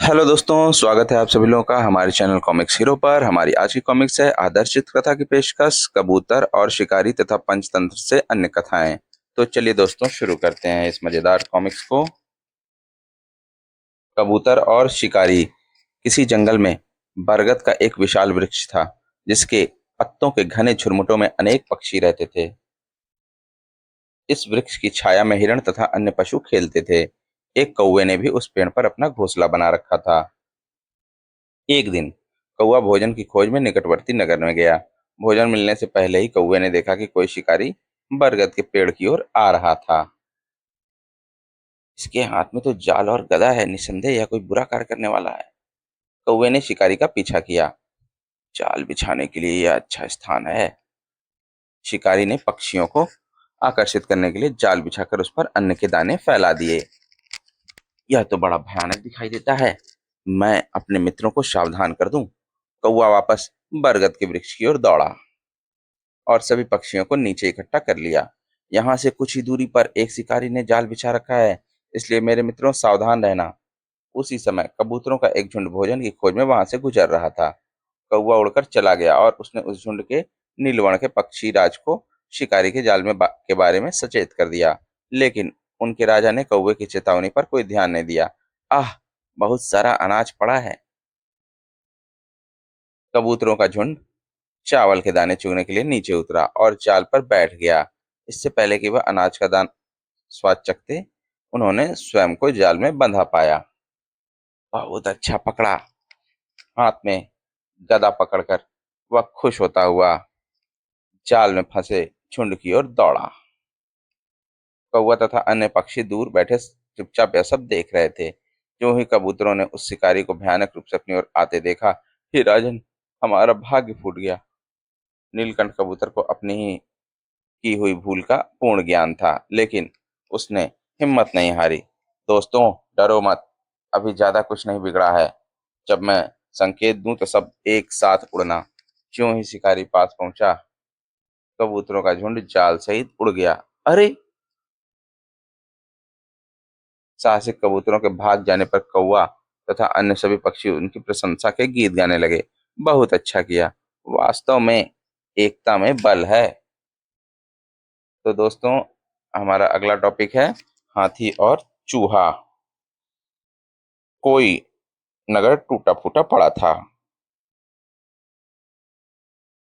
Hello दोस्तों, स्वागत है आप सभी लोगों का हमारे चैनल कॉमिक्स हीरो पर। हमारी आज की कॉमिक्स है आदर्श चित्रकथा की पेशकश कबूतर और शिकारी तथा पंचतंत्र से अन्य कथाएं। तो चलिए दोस्तों शुरू करते हैं इस मजेदार कॉमिक्स को। कबूतर और शिकारी। किसी जंगल में बरगद का एक विशाल वृक्ष था, जिसके पत्तों के घने झुरमुटों में अनेक पक्षी रहते थे। इस वृक्ष की छाया में हिरण तथा अन्य पशु खेलते थे। एक कौवे ने भी उस पेड़ पर अपना घोंसला बना रखा था। एक दिन कौवा भोजन की खोज में निकटवर्ती नगर में गया। भोजन मिलने से पहले ही कौवे ने देखा कि कोई शिकारी बरगद के पेड़ की ओर आ रहा था। इसके हाथ में तो जाल और गदा है, निस्संदेह यह कोई बुरा कार्य करने वाला है। कौवे ने शिकारी का पीछा किया। जाल बिछाने के लिए यह अच्छा स्थान है। शिकारी ने पक्षियों को आकर्षित करने के लिए जाल बिछाकर उस पर अन्न के दाने फैला दिए। यह तो बड़ा भयानक दिखाई देता है, मैं अपने मित्रों को सावधान कर दूं। कौवा वापस बरगद के वृक्ष की ओर दौड़ा और सभी पक्षियों को नीचे इकट्ठा कर लिया। यहाँ से कुछ ही दूरी पर एक शिकारी ने जाल बिछा रखा है, इसलिए मेरे मित्रों सावधान रहना। उसी समय कबूतरों का एक झुंड भोजन की खोज में वहां से गुजर रहा था। कौवा उड़कर चला गया और उसने उस झुंड के नीलवर्ण के पक्षी राज को शिकारी के जाल में के बारे में सचेत कर दिया। लेकिन उनके राजा ने कौवे की चेतावनी पर कोई ध्यान नहीं दिया। आह, बहुत सारा अनाज पड़ा है। कबूतरों का झुंड चावल के दाने चुगने के लिए नीचे उतरा और जाल पर बैठ गया। इससे पहले कि वह अनाज का दान स्वाद चखते, उन्होंने स्वयं को जाल में बंधा पाया। बहुत अच्छा पकड़ा। हाथ में गदा पकड़कर वह खुश होता हुआ जाल में फंसे झुंड की ओर दौड़ा। कौवा तथा अन्य पक्षी दूर बैठे चुपचाप यह सब देख रहे थे। जो ही कबूतरों ने उस शिकारी को भयानक रूप से अपनी ओर आते देखा, हे राजन, हमारा भाग्य फूट गया। नीलकंठ कबूतर को अपनी ही की हुई भूल का पूर्ण ज्ञान था, लेकिन उसने हिम्मत नहीं हारी। दोस्तों, डरो मत, अभी ज्यादा कुछ नहीं बिगड़ा है। जब मैं संकेत दूं तो सब एक साथ उड़ना। ज्यों ही शिकारी पास पहुंचा, कबूतरों का झुंड जाल सहित उड़ गया। अरे! साहसिक कबूतरों के भाग जाने पर कौवा तथा अन्य सभी पक्षी उनकी प्रशंसा के गीत गाने लगे। बहुत अच्छा किया, वास्तव में एकता में बल है। तो दोस्तों, हमारा अगला टॉपिक है हाथी और चूहा। कोई नगर टूटा फूटा पड़ा था।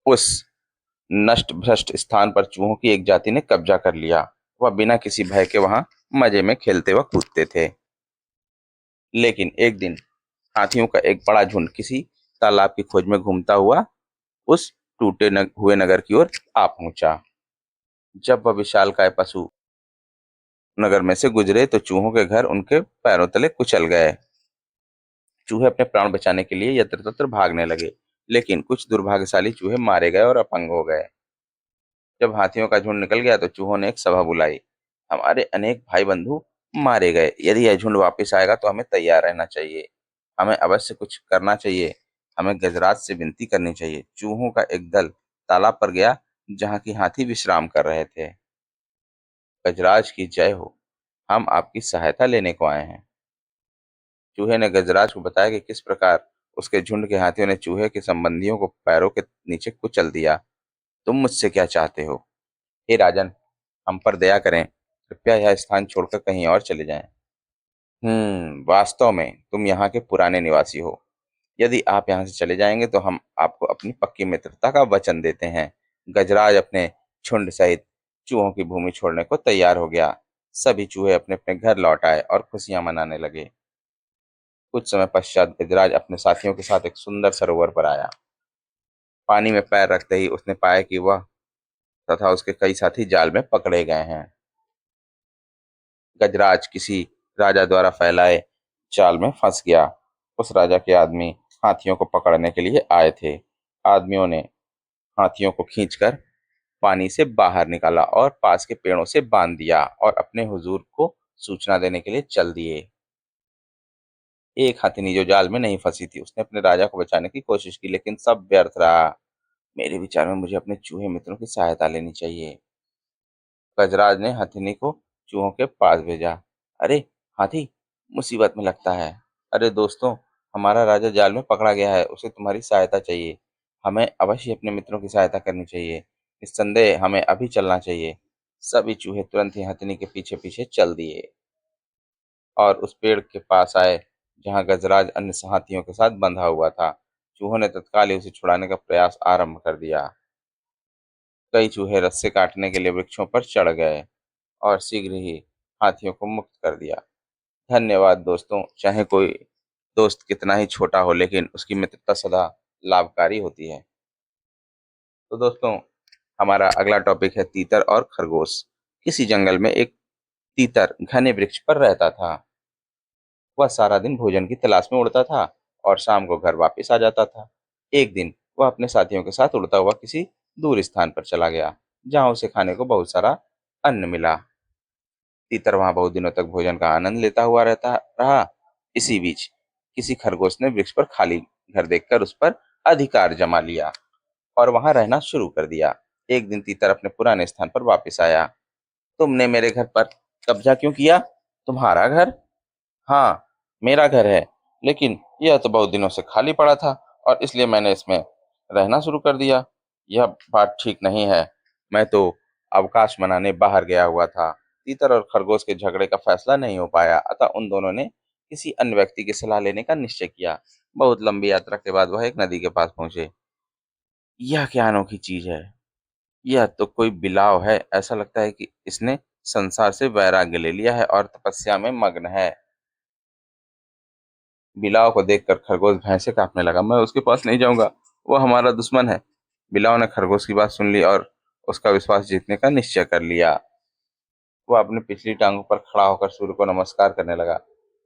उस नष्ट भ्रष्ट स्थान पर चूहों की एक जाति ने कब्जा कर लिया। वह बिना किसी भय के वहां मजे में खेलते व कूदते थे। लेकिन एक दिन हाथियों का एक बड़ा झुंड किसी तालाब की खोज में घूमता हुआ उस हुए नगर की ओर आ पहुंचा। जब वह विशालकाय पशु नगर में से गुजरे तो चूहों के घर उनके पैरों तले कुचल गए। चूहे अपने प्राण बचाने के लिए यत्र तत्र भागने लगे, लेकिन कुछ दुर्भाग्यशाली चूहे मारे गए और अपंग हो गए। जब हाथियों का झुंड निकल गया तो चूहों ने एक सभा बुलाई। हमारे अनेक भाई बंधु मारे गए, यदि यह झुंड वापस आएगा तो हमें तैयार रहना चाहिए। हमें अवश्य कुछ करना चाहिए। हमें गजराज से विनती करनी चाहिए। चूहों का एक दल तालाब पर गया, जहाँ की हाथी विश्राम कर रहे थे। गजराज की जय हो, हम आपकी सहायता लेने को आए हैं। चूहे ने गजराज को बताया कि किस प्रकार उसके झुंड के हाथियों ने चूहे के संबंधियों को पैरों के नीचे कुचल दिया। तुम मुझसे क्या चाहते हो? हे राजन, हम पर दया करें, कृपया यह स्थान छोड़कर कहीं और चले जाएं। वास्तव में तुम यहाँ के पुराने निवासी हो। यदि आप यहाँ से चले जाएंगे तो हम आपको अपनी पक्की मित्रता का वचन देते हैं। गजराज अपने झुंड सहित चूहों की भूमि छोड़ने को तैयार हो गया। सभी चूहे अपने अपने घर लौट आए और खुशियां मनाने लगे। कुछ समय पश्चात गजराज अपने साथियों के साथ एक सुंदर सरोवर पर आया। पानी में पैर रखते ही उसने पाया कि वह तथा उसके कई साथी जाल में पकड़े गए हैं। गजराज किसी राजा द्वारा फैलाए जाल में फंस गया। उस राजा के आदमी हाथियों को पकड़ने के लिए आए थे। आदमियों ने हाथियों को खींचकर पानी से बाहर निकाला और पास के पेड़ों से बांध दिया और अपने हुजूर को सूचना देने के लिए चल दिए। एक हथिनी जो जाल में नहीं फंसी थी, उसने अपने राजा को बचाने की कोशिश की, लेकिन सब व्यर्थ रहा। मेरे विचार में मुझे अपने चूहे मित्रों की सहायता लेनी चाहिए। गजराज ने हथिनी को चूहों के पास भेजा। अरे हाथी, मुसीबत में लगता है। अरे दोस्तों, हमारा राजा जाल में पकड़ा गया है, उसे तुम्हारी सहायता चाहिए। हमें अवश्य अपने मित्रों की सहायता करनी चाहिए। निस्संदेह हमें अभी चलना चाहिए। सभी चूहे तुरंत ही हथिनी के पीछे पीछे चल दिए और उस पेड़ के पास आए जहां गजराज अन्य हाथियों के साथ बंधा हुआ था। चूहों ने तत्काल ही उसे छुड़ाने का प्रयास आरंभ कर दिया। कई चूहे रस्से काटने के लिए वृक्षों पर चढ़ गए और शीघ्र ही हाथियों को मुक्त कर दिया। धन्यवाद दोस्तों। चाहे कोई दोस्त कितना ही छोटा हो, लेकिन उसकी मित्रता सदा लाभकारी होती है। तो दोस्तों, हमारा अगला टॉपिक है तीतर और खरगोश। किसी जंगल में एक तीतर घने वृक्ष पर रहता था। वह सारा दिन भोजन की तलाश में उड़ता था और शाम को घर वापस आ जाता था। एक दिन वह अपने साथियों के साथ उड़ता हुआ किसी दूर स्थान पर चला गया, जहां उसे खाने को बहुत सारा अन्न मिला। तीतर वहां बहुत दिनों तक भोजन का आनंद लेता हुआ रहता रहा। इसी बीच किसी खरगोश ने वृक्ष पर खाली घर देखकर उस पर अधिकार जमा लिया और वहां रहना शुरू कर दिया। एक दिन तीतर अपने पुराने स्थान पर वापस आया। तुमने मेरे घर पर कब्जा क्यों किया? तुम्हारा घर? हाँ, मेरा घर है, लेकिन यह तो बहुत दिनों से खाली पड़ा था और इसलिए मैंने इसमें रहना शुरू कर दिया। यह बात ठीक नहीं है। मैं तो अवकाश मनाने बाहर गया हुआ था। तीतर और खरगोश के झगड़े का फैसला नहीं हो पाया, अतः उन दोनों ने किसी अन्य व्यक्ति की सलाह लेने का निश्चय किया। बहुत लंबी यात्रा के बाद वह एक नदी के पास पहुंचे। यह क्या अनोखी चीज है? यह तो कोई बिलाव है। ऐसा लगता है कि इसने संसार से वैराग्य ले लिया है और तपस्या में मग्न है। बिलाव को देखकर खरगोश भय से कांपने लगा। मैं उसके पास नहीं जाऊंगा, वो हमारा दुश्मन है। बिलाव ने खरगोश की बात सुन ली और उसका विश्वास जीतने का निश्चय कर लिया। वह अपनी पिछली टांगों पर खड़ा होकर सूर्य को नमस्कार करने लगा।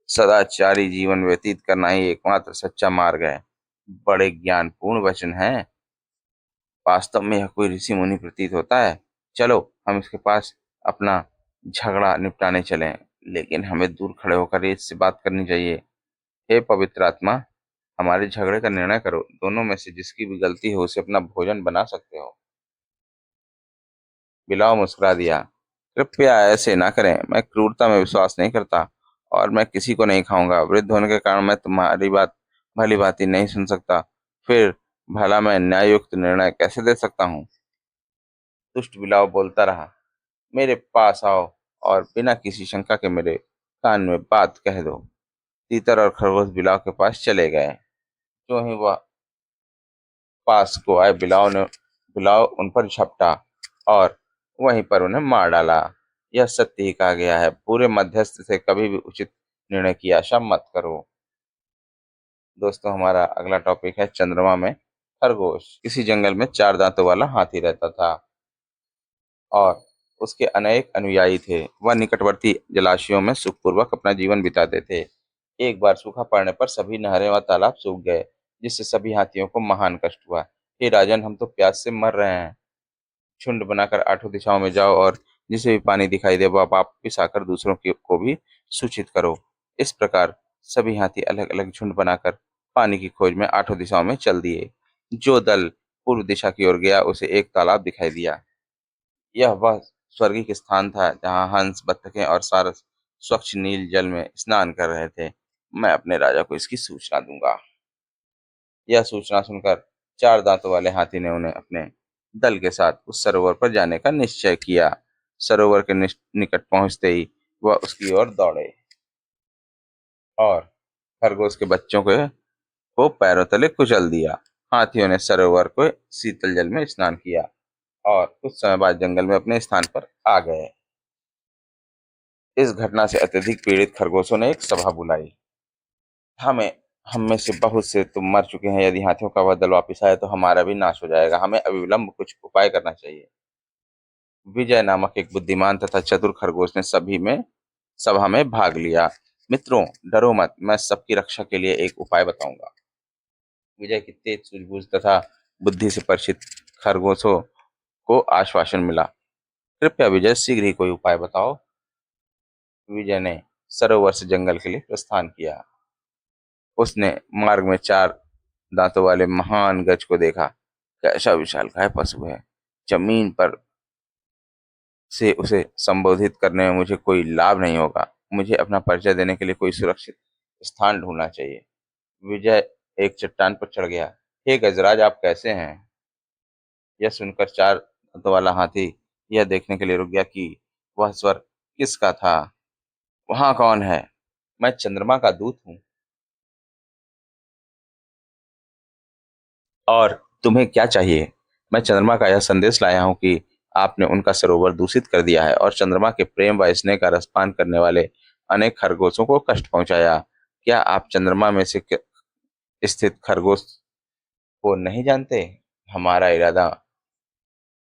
सदाचारी जीवन व्यतीत करना ही एकमात्र सच्चा मार्ग है। बड़े ज्ञानपूर्ण वचन हैं। वास्तव में यह कोई ऋषि मुनि प्रतीत होता है। चलो हम इसके पास अपना झगड़ा निपटाने चलें, लेकिन हमें दूर खड़े होकर इससे बात करनी चाहिए। हे पवित्र आत्मा, हमारे झगड़े का निर्णय करो। दोनों में से जिसकी भी गलती हो उसे अपना भोजन बना सकते हो। बिलाव मुस्कुरा दिया। कृपया ऐसे ना करें। मैं क्रूरता में विश्वास नहीं करता और मैं किसी को नहीं खाऊंगा। वृद्ध होने के कारण मैं तुम्हारी बात भली भांति नहीं सुन सकता। फिर भला मैं न्याययुक्त निर्णय कैसे दे सकता हूँ? दुष्ट बिलाव बोलता रहा। मेरे पास आओ और बिना किसी शंका के मेरे कान में बात कह दो। तीतर और खरगोश बिलाव के पास चले गए। जो ही वह पास को आए, बिलाव उन पर झपटा और वहीं पर उन्हें मार डाला। यह सत्य ही कहा गया है, पूरे मध्यस्थ से कभी भी उचित निर्णय की आशा मत करो। दोस्तों, हमारा अगला टॉपिक है चंद्रमा में खरगोश। किसी जंगल में चार दांतों वाला हाथी रहता था और उसके अनेक अनुयायी थे। वह निकटवर्ती जलाशयों में सुखपूर्वक अपना जीवन बिताते थे। एक बार सूखा पड़ने पर सभी नहरें व तालाब सूख गए, जिससे सभी हाथियों को महान कष्ट हुआ। हे राजन, हम तो प्यास से मर रहे हैं। झुंड बनाकर आठों दिशाओं में जाओ और जिसे भी पानी दिखाई दे वह वापिस आकर को भी सूचित करो। इस प्रकार सभी हाथी अलग अलग झुंड बनाकर पानी की खोज में आठों दिशाओं में चल दिए। जो दल पूर्व दिशा की ओर गया उसे एक तालाब दिखाई दिया। यह वह स्वर्गिक स्थान था जहाँ हंस, बत्तखें और सारस स्वच्छ नील जल में स्नान कर रहे थे। मैं अपने राजा को इसकी सूचना दूंगा। यह सूचना सुनकर चार दांतों वाले हाथी ने उन्हें अपने दल के साथ उस सरोवर पर जाने का निश्चय किया। सरोवर के निकट पहुंचते ही वह उसकी ओर दौड़े और खरगोश के बच्चों को पैरों तले कुचल दिया। हाथियों ने सरोवर को शीतल जल में स्नान किया और कुछ समय बाद जंगल में अपने स्थान पर आ गए। इस घटना से अत्यधिक पीड़ित खरगोशों ने एक सभा बुलाई। हमें हम में से बहुत से तुम मर चुके हैं। यदि हाथियों का वह दल वापिस आए तो हमारा भी नाश हो जाएगा। हमें अविलंब कुछ उपाय करना चाहिए। विजय नामक एक बुद्धिमान तथा चतुर खरगोश ने सभा में भाग लिया। मित्रों, डरो मत, मैं सबकी रक्षा के लिए एक उपाय बताऊंगा। विजय की तेज सूझबूझ तथा बुद्धि से परिचित खरगोशों को आश्वासन मिला। कृपया विजय, शीघ्र ही कोई उपाय बताओ। विजय ने सरोवर से जंगल के लिए प्रस्थान किया। उसने मार्ग में चार दांतों वाले महान गज को देखा। कैसा विशालकाय पशु है! जमीन पर से उसे संबोधित करने में मुझे कोई लाभ नहीं होगा। मुझे अपना परिचय देने के लिए कोई सुरक्षित स्थान ढूंढना चाहिए। विजय एक चट्टान पर चढ़ गया। हे गजराज, आप कैसे हैं? यह सुनकर चार दांतों वाला हाथी यह देखने के लिए रुक गया कि वह स्वर किसका था। वहां कौन है? मैं चंद्रमा का दूत हूँ। और तुम्हें क्या चाहिए? मैं चंद्रमा का यह संदेश लाया हूँ कि आपने उनका सरोवर दूषित कर दिया है और चंद्रमा के प्रेम व स्नेह का रसपान करने वाले अनेक खरगोशों को कष्ट पहुंचाया। क्या आप चंद्रमा में से स्थित खरगोश को नहीं जानते? हमारा इरादा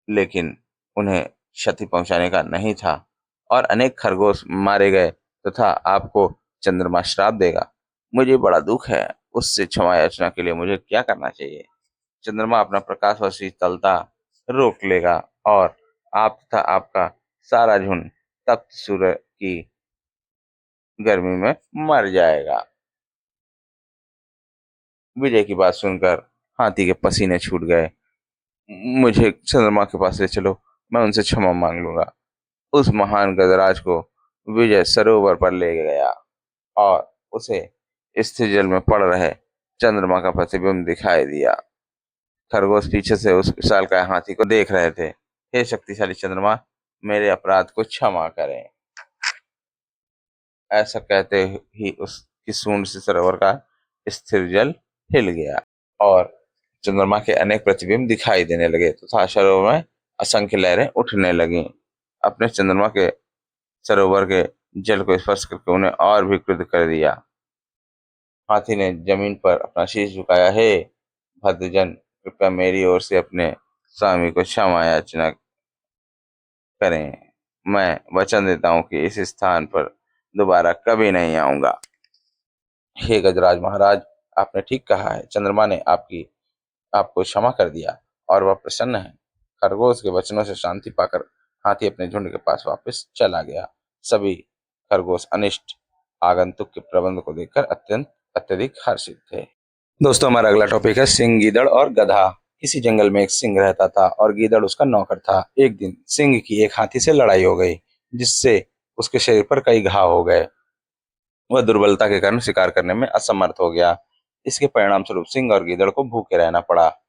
लेकिन उन्हें क्षति पहुंचाने का नहीं था और अनेक खरगोश मारे गए तथा आपको चंद्रमा श्राप देगा। मुझे बड़ा दुख है। उससे क्षमा याचना के लिए मुझे क्या करना चाहिए? चंद्रमा अपना प्रकाश व शीतलता रोक लेगा और आप तथा आपका सारा झुंड तप्त सूर्य की गर्मी में मर जाएगा। विजय की बात सुनकर हाथी के पसीने छूट गए। मुझे चंद्रमा के पास ले चलो, मैं उनसे क्षमा मांग लूंगा। उस महान गजराज को विजय सरोवर पर ले गया और उसे स्थिर जल में पड़ रहे चंद्रमा का प्रतिबिंब दिखाई दिया। खरगोश पीछे से उस विशालकाय हाथी को देख रहे थे। हे शक्तिशाली चंद्रमा, मेरे अपराध को क्षमा करें। ऐसा कहते ही उसकी सूंड से सरोवर का स्थिर जल हिल गया और चंद्रमा के अनेक प्रतिबिंब दिखाई देने लगे तथा सरोवर में असंख्य लहरें उठने लगीं। अपने चंद्रमा के सरोवर के जल को स्पर्श करके उन्हें और भी क्रुद्ध कर दिया। हाथी ने जमीन पर अपना शीश झुकाया। हे भद्रजन, कृपया मेरी ओर से अपने स्वामी को क्षमा याचना करें। मैं वचन देता हूँ कि इस स्थान पर दोबारा कभी नहीं आऊंगा। हे गजराज महाराज, आपने ठीक कहा है। चंद्रमा ने आपको क्षमा कर दिया और वह प्रसन्न है। खरगोश के वचनों से शांति पाकर हाथी अपने झुंड के पास वापस चला गया। सभी खरगोश अनिष्ट आगंतुक के प्रबंध को देखकर अत्यंत अत्यधिक हर्षित थे। दोस्तों, हमारा अगला टॉपिक है सिंह, गीदड़ और गधा। किसी जंगल में एक सिंह रहता था और गीदड़ उसका नौकर था। एक दिन सिंह की एक हाथी से लड़ाई हो गई, जिससे उसके शरीर पर कई घाव हो गए। वह दुर्बलता के कारण शिकार करने में असमर्थ हो गया। इसके परिणाम स्वरूप सिंह और गीदड़ को भूखे रहना पड़ा।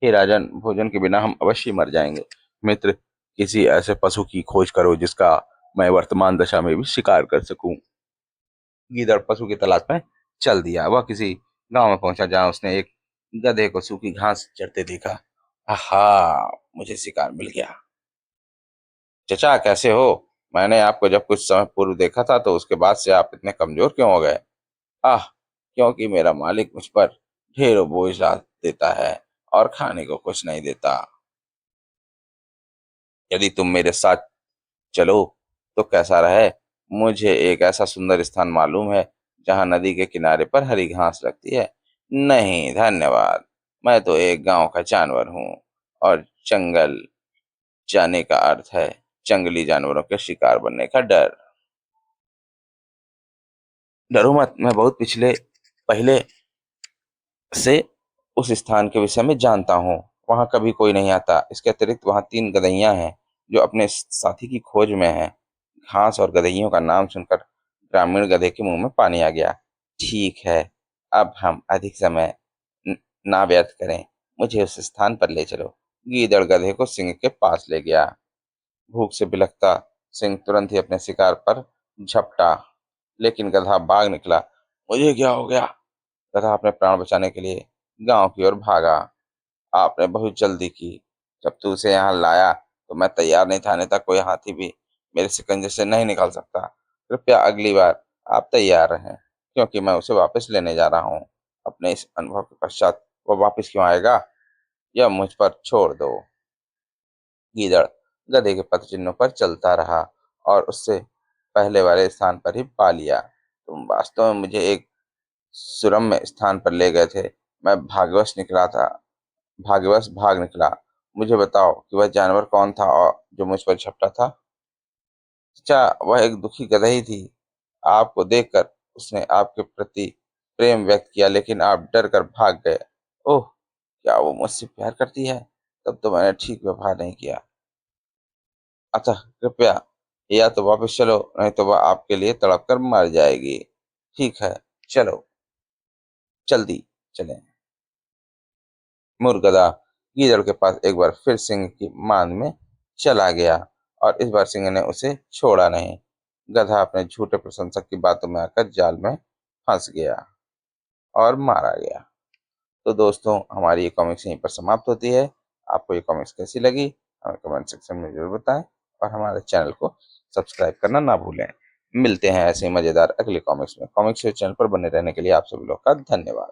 हे राजन, भोजन के बिना हम अवश्य मर जाएंगे। मित्र, किसी ऐसे पशु की खोज करो जिसका मैं वर्तमान दशा में भी शिकार कर सकूं। गीदड़ पशु की तलाश में चल दिया। वह किसी गांव में पहुंचा जहां उसने एक गधे को सूखी घास चरते देखा। आहा, मुझे शिकार मिल गया। चचा, कैसे हो? मैंने आपको जब कुछ समय पूर्व देखा था तो उसके बाद से आप इतने कमजोर क्यों हो गए? आह, क्योंकि मेरा मालिक मुझ पर ढेरों बोझ लाद देता है और खाने को कुछ नहीं देता। यदि तुम मेरे साथ चलो तो कैसा रहे? मुझे एक ऐसा सुंदर स्थान मालूम है जहां नदी के किनारे पर हरी घास लगती है। नहीं धन्यवाद, मैं तो एक गांव का जानवर हूँ और जंगल जाने का अर्थ है जंगली जानवरों के शिकार बनने का डर। डरो मत, मैं बहुत पहले से उस स्थान के विषय में जानता हूँ। वहां कभी कोई नहीं आता। इसके अतिरिक्त वहां तीन गधइयां हैं जो अपने साथी की खोज में हैं। घास और गधइयों का नाम सुनकर ग्रामीण गधे के मुंह में पानी आ गया। ठीक है, अब हम अधिक समय न- ना व्यर्थ करें। मुझे उस स्थान पर ले चलो। गीदड़ गधे को सिंह के पास ले गया। भूख से बिलखता सिंह तुरंत ही अपने शिकार पर झपटा, लेकिन गधा भाग निकला। मुझे क्या हो गया? गधा अपने प्राण बचाने के लिए गांव की ओर भागा। आपने बहुत जल्दी की। जब तू उसे यहाँ लाया तो मैं तैयार नहीं था, अन्यथा कोई हाथी भी मेरे शिकंजे से नहीं निकाल सकता। कृपया अगली बार आप तैयार रहें, क्योंकि मैं उसे वापस लेने जा रहा हूँ। अपने इस अनुभव के पश्चात वो वापस क्यों आएगा, यह मुझ पर छोड़ दो। गीदड़ गधे के पद चिन्हों पर चलता रहा और उससे पहले वाले स्थान पर ही पा लिया। तुम वास्तव में मुझे एक सुरम्य स्थान पर ले गए थे। मैं भाग्यवश भाग निकला। मुझे बताओ कि वह जानवर कौन था और जो मुझ पर झपटा था? अच्छा, वह एक दुखी गदही ही थी। आपको देखकर उसने आपके प्रति प्रेम व्यक्त किया, लेकिन आप डर कर भाग गए। ओह, क्या वो मुझसे प्यार करती है? तब तो मैंने ठीक व्यवहार नहीं किया। अतः कृपया या तो वापस चलो, नहीं तो वह आपके लिए तड़प कर मर जाएगी। ठीक है, चलो। जल्दी चलें। मुर्गदा गीदड़ के पास एक बार फिर सिंह की मान में चला गया और इस बार सिंह ने उसे छोड़ा नहीं। गधा अपने झूठे प्रशंसक की बातों में आकर जाल में फंस गया और मारा गया। तो दोस्तों, हमारी ये कॉमिक्स यहीं पर समाप्त होती है। आपको ये कॉमिक्स कैसी लगी हमें कमेंट सेक्शन में जरूर बताएं और हमारे चैनल को सब्सक्राइब करना ना भूलें। मिलते हैं ऐसे ही मजेदार अगले कॉमिक्स में। कॉमिक्स चैनल पर बने रहने के लिए आप सभी लोग का धन्यवाद।